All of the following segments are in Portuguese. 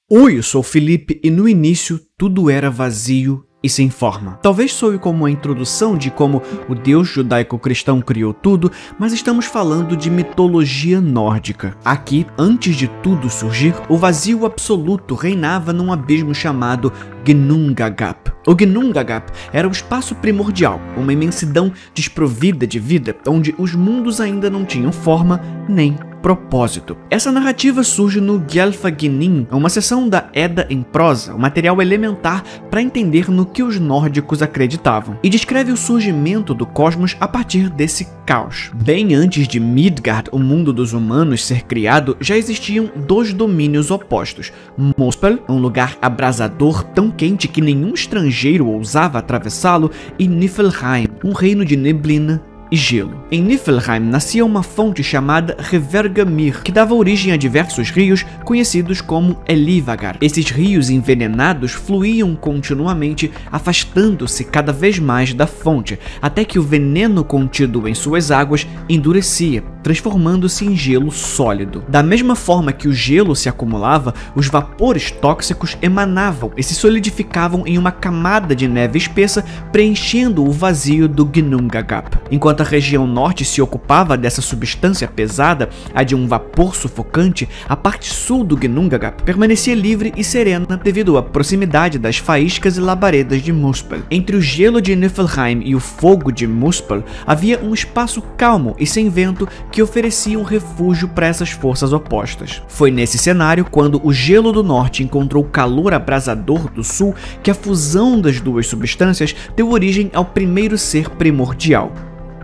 Oi, eu sou o Felipe e no início tudo era vazio e sem forma. Talvez soe como a introdução de como o Deus judaico-cristão criou tudo, mas estamos falando de mitologia nórdica. Aqui, antes de tudo surgir, o vazio absoluto reinava num abismo chamado Ginnungagap. O Ginnungagap era o espaço primordial, uma imensidão desprovida de vida, onde os mundos ainda não tinham forma nem propósito. Essa narrativa surge no Gylfaginning, uma seção da Edda em prosa, um material elementar para entender no que os nórdicos acreditavam, e descreve o surgimento do cosmos a partir desse caos. Bem antes de Midgard, o mundo dos humanos, ser criado, já existiam dois domínios opostos: Muspel, um lugar abrasador tão quente que nenhum estrangeiro ousava atravessá-lo, e Niflheim, um reino de neblina e gelo. Em Niflheim nascia uma fonte chamada Hvergelmir, que dava origem a diversos rios conhecidos como Elivagar. Esses rios envenenados fluíam continuamente, afastando-se cada vez mais da fonte, até que o veneno contido em suas águas endurecia, transformando-se em gelo sólido. Da mesma forma que o gelo se acumulava, os vapores tóxicos emanavam e se solidificavam em uma camada de neve espessa, preenchendo o vazio do Ginnungagap. Enquanto a região norte se ocupava dessa substância pesada, a de um vapor sufocante, a parte sul do Ginnungagap permanecia livre e serena devido à proximidade das faíscas e labaredas de Muspel. Entre o gelo de Niflheim e o fogo de Muspel havia um espaço calmo e sem vento que oferecia um refúgio para essas forças opostas. Foi nesse cenário, quando o gelo do norte encontrou o calor abrasador do sul, que a fusão das duas substâncias deu origem ao primeiro ser primordial,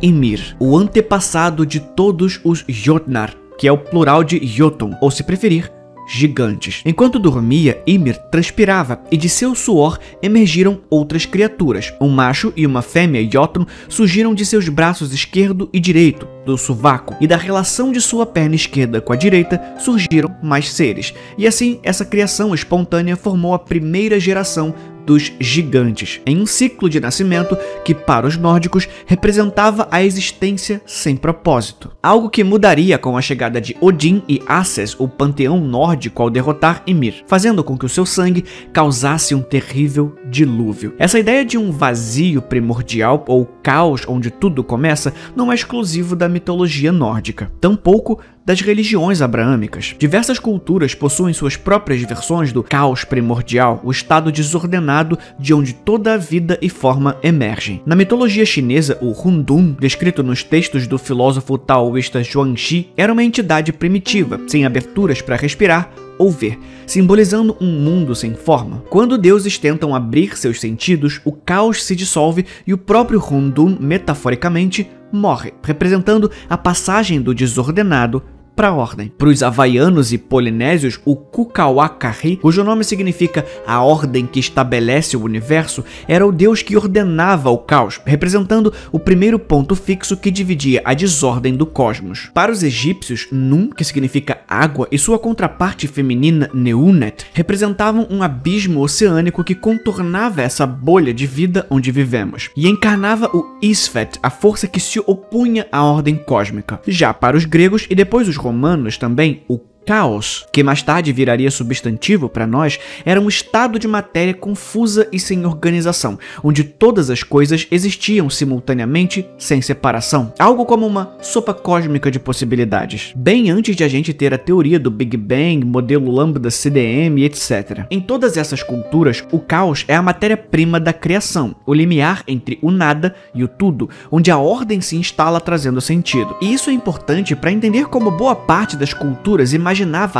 Ymir, o antepassado de todos os Jotnar, que é o plural de Jotun, ou se preferir, gigantes. Enquanto dormia, Ymir transpirava e de seu suor emergiram outras criaturas. Um macho e uma fêmea Jotun surgiram de seus braços esquerdo e direito, do sovaco, e da relação de sua perna esquerda com a direita surgiram mais seres. E assim, essa criação espontânea formou a primeira geração dos gigantes, em um ciclo de nascimento que, para os nórdicos, representava a existência sem propósito. Algo que mudaria com a chegada de Odin e Ases, o panteão nórdico, ao derrotar Ymir, fazendo com que o seu sangue causasse um terrível dilúvio. Essa ideia de um vazio primordial, ou caos onde tudo começa, não é exclusivo da mitologia nórdica, tampouco das religiões abraâmicas. Diversas culturas possuem suas próprias versões do caos primordial, o estado desordenado de onde toda a vida e forma emergem. Na mitologia chinesa, o Hundun, descrito nos textos do filósofo taoísta Xuanxi, era uma entidade primitiva, sem aberturas para respirar ou ver, simbolizando um mundo sem forma. Quando deuses tentam abrir seus sentidos, o caos se dissolve e o próprio Hundun, metaforicamente, morre, representando a passagem do desordenado para a ordem. Para os havaianos e polinésios, o Kukawakari, cujo nome significa a ordem que estabelece o universo, era o deus que ordenava o caos, representando o primeiro ponto fixo que dividia a desordem do cosmos. Para os egípcios, Nun, que significa água, e sua contraparte feminina Neunet, representavam um abismo oceânico que contornava essa bolha de vida onde vivemos, e encarnava o Isfet, a força que se opunha à ordem cósmica. Já para os gregos e depois os romanos também, o caos, que mais tarde viraria substantivo para nós, era um estado de matéria confusa e sem organização, onde todas as coisas existiam simultaneamente, sem separação. Algo como uma sopa cósmica de possibilidades. Bem antes de a gente ter a teoria do Big Bang, modelo Lambda CDM, etc. Em todas essas culturas, o caos é a matéria-prima da criação, o limiar entre o nada e o tudo, onde a ordem se instala trazendo sentido. E isso é importante para entender como boa parte das culturas imaginava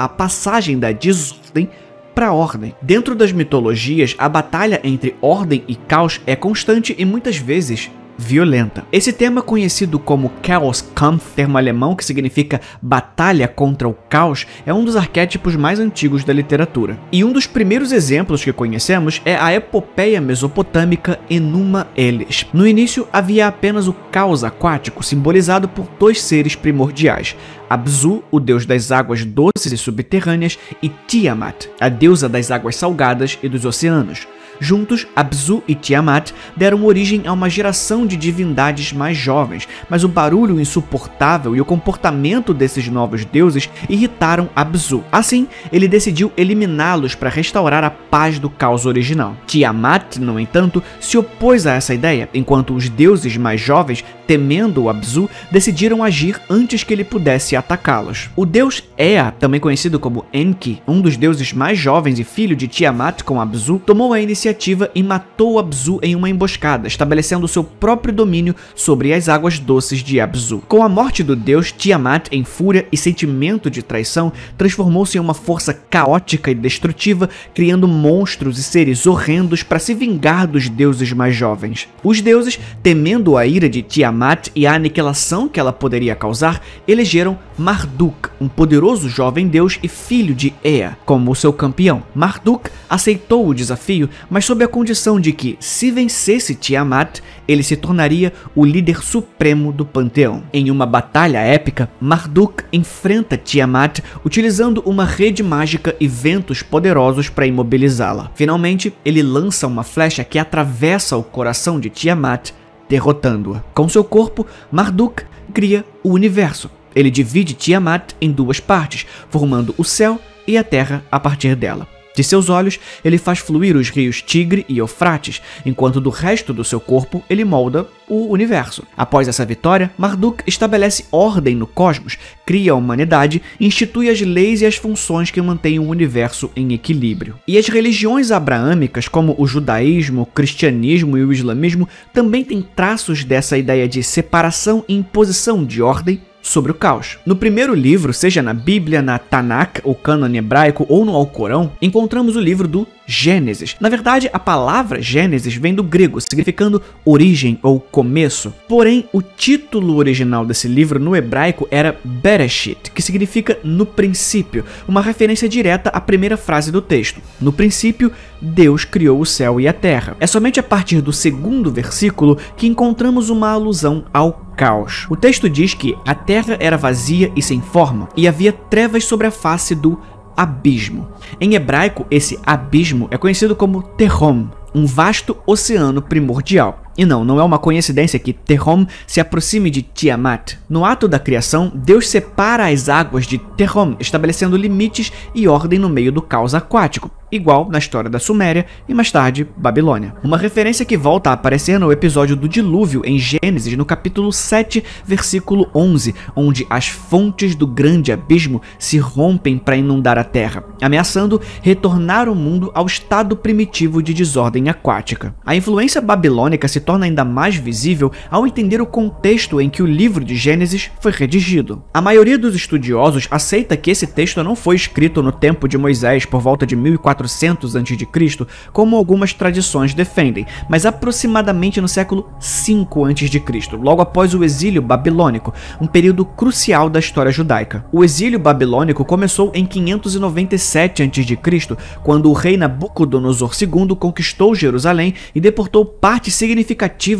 a passagem da desordem para a ordem. Dentro das mitologias, a batalha entre ordem e caos é constante e muitas vezes violenta. Esse tema, conhecido como Chaoskampf, termo alemão que significa batalha contra o caos, é um dos arquétipos mais antigos da literatura. E um dos primeiros exemplos que conhecemos é a epopeia mesopotâmica Enuma Elish. No início, havia apenas o caos aquático, simbolizado por dois seres primordiais: Abzu, o deus das águas doces e subterrâneas, e Tiamat, a deusa das águas salgadas e dos oceanos. Juntos, Abzu e Tiamat deram origem a uma geração introdução de divindades mais jovens, mas o barulho insuportável e o comportamento desses novos deuses irritaram Abzu. Assim, ele decidiu eliminá-los para restaurar a paz do caos original. Tiamat, no entanto, se opôs a essa ideia, enquanto os deuses mais jovens, temendo Abzu, decidiram agir antes que ele pudesse atacá-los. O deus Ea, também conhecido como Enki, um dos deuses mais jovens e filho de Tiamat com Abzu, tomou a iniciativa e matou Abzu em uma emboscada, estabelecendo seu próprio domínio sobre as águas doces de Abzu. Com a morte do deus, Tiamat, em fúria e sentimento de traição, transformou-se em uma força caótica e destrutiva, criando monstros e seres horrendos para se vingar dos deuses mais jovens. Os deuses, temendo a ira de Tiamat e a aniquilação que ela poderia causar, elegeram Marduk, um poderoso jovem deus e filho de Ea, como seu campeão. Marduk aceitou o desafio, mas sob a condição de que, se vencesse Tiamat, ele se tornaria o líder supremo do panteão. Em uma batalha épica, Marduk enfrenta Tiamat utilizando uma rede mágica e ventos poderosos para imobilizá-la. Finalmente, ele lança uma flecha que atravessa o coração de Tiamat, derrotando-a. Com seu corpo, Marduk cria o universo. Ele divide Tiamat em duas partes, formando o céu e a terra a partir dela. De seus olhos, ele faz fluir os rios Tigre e Eufrates, enquanto do resto do seu corpo ele molda o universo. Após essa vitória, Marduk estabelece ordem no cosmos, cria a humanidade e institui as leis e as funções que mantêm o universo em equilíbrio. E as religiões abraâmicas, como o judaísmo, o cristianismo e o islamismo, também têm traços dessa ideia de separação e imposição de ordem sobre o caos. No primeiro livro, seja na Bíblia, na Tanakh, o cânone hebraico, ou no Alcorão, encontramos o livro do Gênesis. Na verdade, a palavra Gênesis vem do grego, significando origem ou começo. Porém, o título original desse livro no hebraico era Bereshit, que significa no princípio, uma referência direta à primeira frase do texto. No princípio, Deus criou o céu e a terra. É somente a partir do segundo versículo que encontramos uma alusão ao caos. O texto diz que a terra era vazia e sem forma, e havia trevas sobre a face do abismo. Em hebraico, esse abismo é conhecido como Tehom, um vasto oceano primordial. E não é uma coincidência que Tehom se aproxime de Tiamat. No ato da criação, Deus separa as águas de Tehom, estabelecendo limites e ordem no meio do caos aquático, igual na história da Suméria e mais tarde Babilônia. Uma referência que volta a aparecer no episódio do dilúvio em Gênesis, no capítulo 7, versículo 11, onde as fontes do grande abismo se rompem para inundar a terra, ameaçando retornar o mundo ao estado primitivo de desordem aquática. A influência babilônica se torna ainda mais visível ao entender o contexto em que o livro de Gênesis foi redigido. A maioria dos estudiosos aceita que esse texto não foi escrito no tempo de Moisés por volta de 1400 a.C., como algumas tradições defendem, mas aproximadamente no século V a.C., logo após o exílio babilônico, um período crucial da história judaica. O exílio babilônico começou em 597 a.C., quando o rei Nabucodonosor II conquistou Jerusalém e deportou parte significativa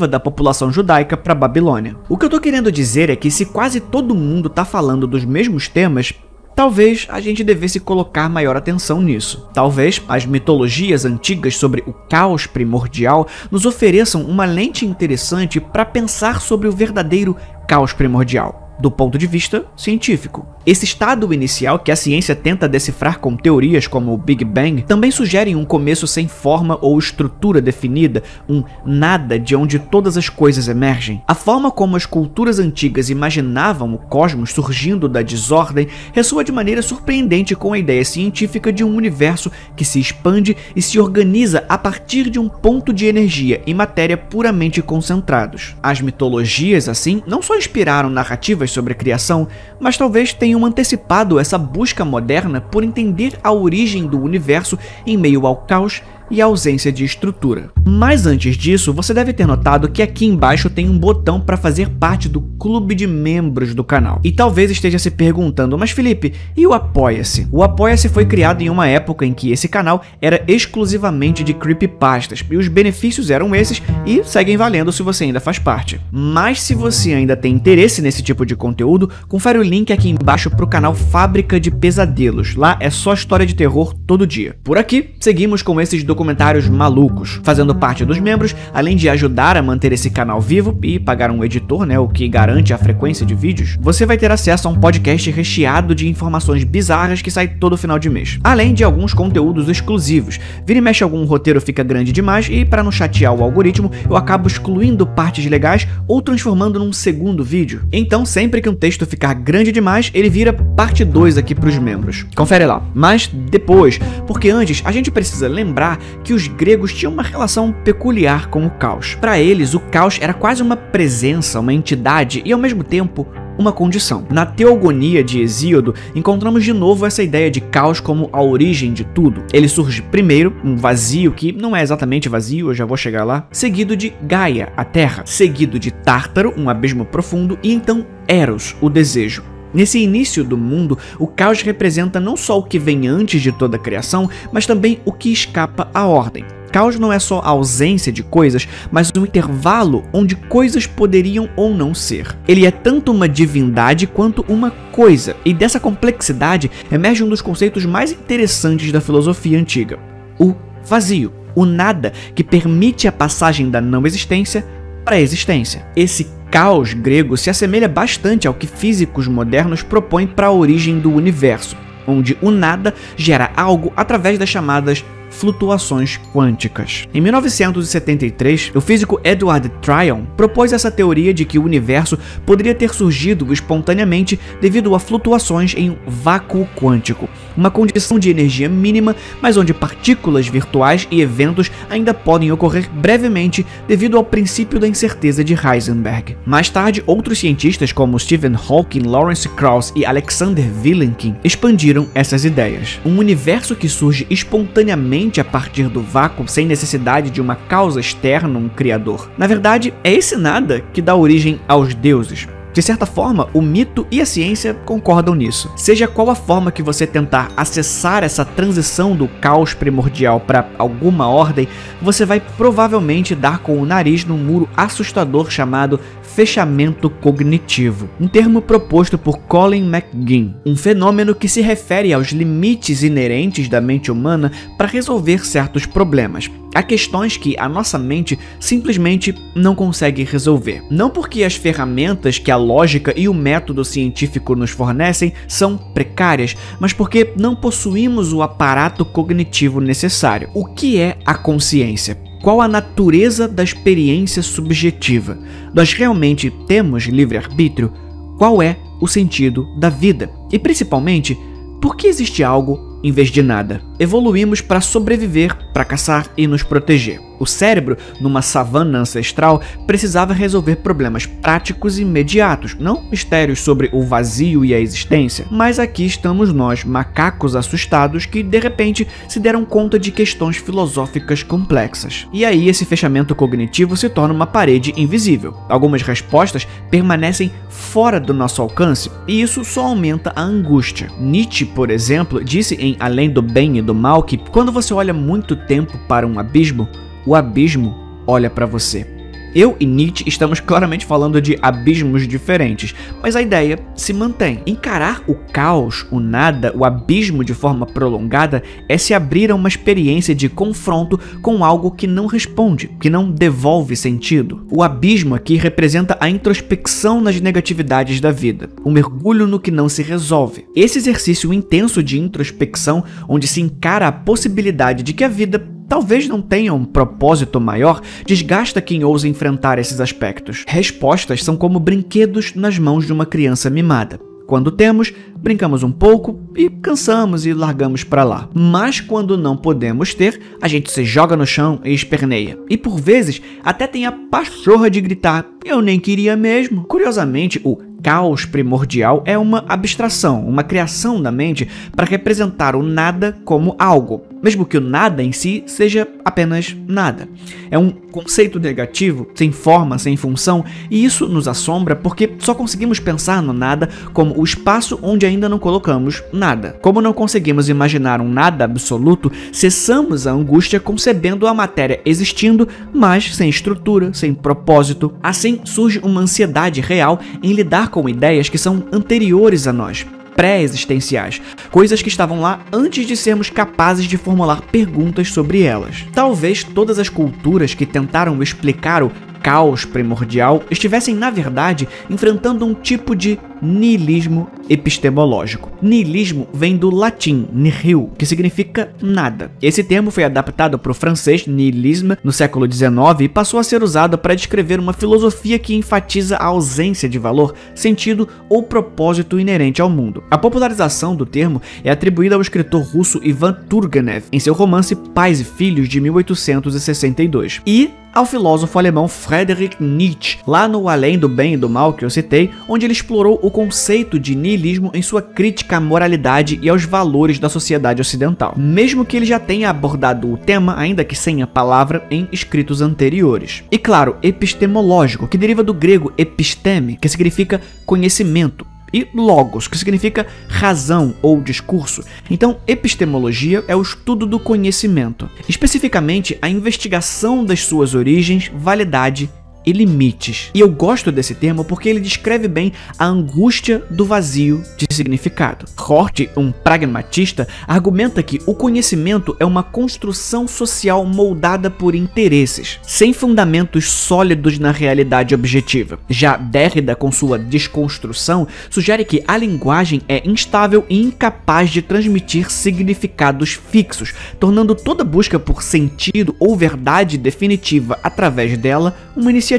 da população judaica para Babilônia. O que eu tô querendo dizer é que se quase todo mundo tá falando dos mesmos temas, talvez a gente devesse colocar maior atenção nisso. Talvez as mitologias antigas sobre o caos primordial nos ofereçam uma lente interessante para pensar sobre o verdadeiro caos primordial, do ponto de vista científico. Esse estado inicial que a ciência tenta decifrar com teorias como o Big Bang também sugere um começo sem forma ou estrutura definida, um nada de onde todas as coisas emergem. A forma como as culturas antigas imaginavam o cosmos surgindo da desordem ressoa de maneira surpreendente com a ideia científica de um universo que se expande e se organiza a partir de um ponto de energia e matéria puramente concentrados. As mitologias, assim, não só inspiraram narrativas sobre a criação, mas talvez tenham antecipado essa busca moderna por entender a origem do universo em meio ao caos e a ausência de estrutura. Mas antes disso, você deve ter notado que aqui embaixo tem um botão para fazer parte do clube de membros do canal. E talvez esteja se perguntando, mas Felipe, e o Apoia-se? O Apoia-se foi criado em uma época em que esse canal era exclusivamente de creepypastas, e os benefícios eram esses e seguem valendo se você ainda faz parte. Mas se você ainda tem interesse nesse tipo de conteúdo, confere o link aqui embaixo para o canal Fábrica de Pesadelos. Lá é só história de terror todo dia. Por aqui, seguimos com esses documentários documentários malucos. Fazendo parte dos membros, além de ajudar a manter esse canal vivo e pagar um editor, o que garante a frequência de vídeos, você vai ter acesso a um podcast recheado de informações bizarras que sai todo final de mês. Além de alguns conteúdos exclusivos. Vira e mexe algum roteiro fica grande demais e, para não chatear o algoritmo, eu acabo excluindo partes legais ou transformando num segundo vídeo. Então, sempre que um texto ficar grande demais, ele vira parte 2 aqui pros membros. Confere lá. Mas depois, porque antes a gente precisa lembrar que os gregos tinham uma relação peculiar com o caos. Para eles, o caos era quase uma presença, uma entidade e, ao mesmo tempo, uma condição. Na Teogonia de Hesíodo, encontramos de novo essa ideia de caos como a origem de tudo. Ele surge primeiro, um vazio que não é exatamente vazio, eu já vou chegar lá, seguido de Gaia, a terra, seguido de Tártaro, um abismo profundo, e então Eros, o desejo. Nesse início do mundo, o caos representa não só o que vem antes de toda a criação, mas também o que escapa à ordem. Caos não é só a ausência de coisas, mas um intervalo onde coisas poderiam ou não ser. Ele é tanto uma divindade quanto uma coisa, e dessa complexidade emerge um dos conceitos mais interessantes da filosofia antiga: o vazio, o nada que permite a passagem da não existência para a existência. Esse caos grego se assemelha bastante ao que físicos modernos propõem para a origem do universo, onde o nada gera algo através das chamadas flutuações quânticas. Em 1973, o físico Edward Tryon propôs essa teoria de que o universo poderia ter surgido espontaneamente devido a flutuações em um vácuo quântico, uma condição de energia mínima, mas onde partículas virtuais e eventos ainda podem ocorrer brevemente devido ao princípio da incerteza de Heisenberg. Mais tarde, outros cientistas como Stephen Hawking, Lawrence Krauss e Alexander Vilenkin expandiram essas ideias. Um universo que surge espontaneamente a partir do vácuo, sem necessidade de uma causa externa, um criador. Na verdade, é esse nada que dá origem aos deuses. De certa forma, o mito e a ciência concordam nisso. Seja qual a forma que você tentar acessar essa transição do caos primordial para alguma ordem, você vai provavelmente dar com o nariz num muro assustador chamado fechamento cognitivo, um termo proposto por Colin McGinn, um fenômeno que se refere aos limites inerentes da mente humana para resolver certos problemas. Há questões que a nossa mente simplesmente não consegue resolver. Não porque as ferramentas que a lógica e o método científico nos fornecem são precárias, mas porque não possuímos o aparato cognitivo necessário. O que é a consciência? Qual a natureza da experiência subjetiva? Nós realmente temos livre-arbítrio? Qual é o sentido da vida? E principalmente, por que existe algo em vez de nada? Evoluímos para sobreviver, para caçar e nos proteger. O cérebro, numa savana ancestral, precisava resolver problemas práticos e imediatos, não mistérios sobre o vazio e a existência. Mas aqui estamos nós, macacos assustados, que de repente se deram conta de questões filosóficas complexas. E aí esse fechamento cognitivo se torna uma parede invisível. Algumas respostas permanecem fora do nosso alcance, e isso só aumenta a angústia. Nietzsche, por exemplo, disse em Além do Bem e do Mal que quando você olha muito tempo para um abismo, o abismo olha para você. Eu e Nietzsche estamos claramente falando de abismos diferentes, mas a ideia se mantém. Encarar o caos, o nada, o abismo de forma prolongada é se abrir a uma experiência de confronto com algo que não responde, que não devolve sentido. O abismo aqui representa a introspecção nas negatividades da vida, o mergulho no que não se resolve. Esse exercício intenso de introspecção, onde se encara a possibilidade de que a vida talvez não tenha um propósito maior, desgasta quem ousa enfrentar esses aspectos. Respostas são como brinquedos nas mãos de uma criança mimada. Quando temos, brincamos um pouco e cansamos e largamos para lá. Mas quando não podemos ter, a gente se joga no chão e esperneia. E por vezes, até tem a pachorra de gritar, eu nem queria mesmo. Curiosamente, o caos primordial é uma abstração, uma criação da mente para representar o nada como algo, mesmo que o nada em si seja apenas nada. É um conceito negativo, sem forma, sem função, e isso nos assombra porque só conseguimos pensar no nada como o espaço onde ainda não colocamos nada. Como não conseguimos imaginar um nada absoluto, cessamos a angústia concebendo a matéria existindo, mas sem estrutura, sem propósito. Assim surge uma ansiedade real em lidar com ideias que são anteriores a nós. pré-existenciais, coisas que estavam lá antes de sermos capazes de formular perguntas sobre elas. Talvez todas as culturas que tentaram explicar o caos primordial estivessem, na verdade, enfrentando um tipo de niilismo epistemológico. Niilismo vem do latim nihil, que significa nada. Esse termo foi adaptado para o francês nihilisme no século XIX e passou a ser usado para descrever uma filosofia que enfatiza a ausência de valor, sentido ou propósito inerente ao mundo. A popularização do termo é atribuída ao escritor russo Ivan Turgenev em seu romance Pais e Filhos, de 1862. E ao filósofo alemão Friedrich Nietzsche, lá no Além do Bem e do Mal que eu citei, onde ele explorou o conceito de niilismo em sua crítica à moralidade e aos valores da sociedade ocidental, mesmo que ele já tenha abordado o tema, ainda que sem a palavra, em escritos anteriores. E claro, epistemológico, que deriva do grego episteme, que significa conhecimento, e logos, que significa razão ou discurso. Então, epistemologia é o estudo do conhecimento, especificamente a investigação das suas origens, validade e limites. E eu gosto desse termo porque ele descreve bem a angústia do vazio de significado. Hort, um pragmatista, argumenta que o conhecimento é uma construção social moldada por interesses, sem fundamentos sólidos na realidade objetiva. Já Derrida, com sua desconstrução, sugere que a linguagem é instável e incapaz de transmitir significados fixos, tornando toda busca por sentido ou verdade definitiva através dela uma iniciativa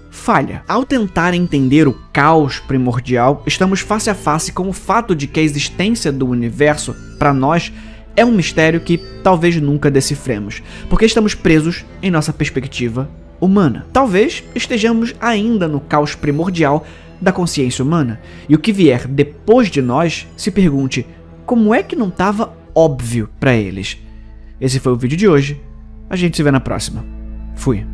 falha. Ao tentar entender o caos primordial, estamos face a face com o fato de que a existência do universo, para nós, é um mistério que talvez nunca decifremos, porque estamos presos em nossa perspectiva humana. Talvez estejamos ainda no caos primordial da consciência humana, e o que vier depois de nós se pergunte como é que não estava óbvio para eles. Esse foi o vídeo de hoje, a gente se vê na próxima. Fui.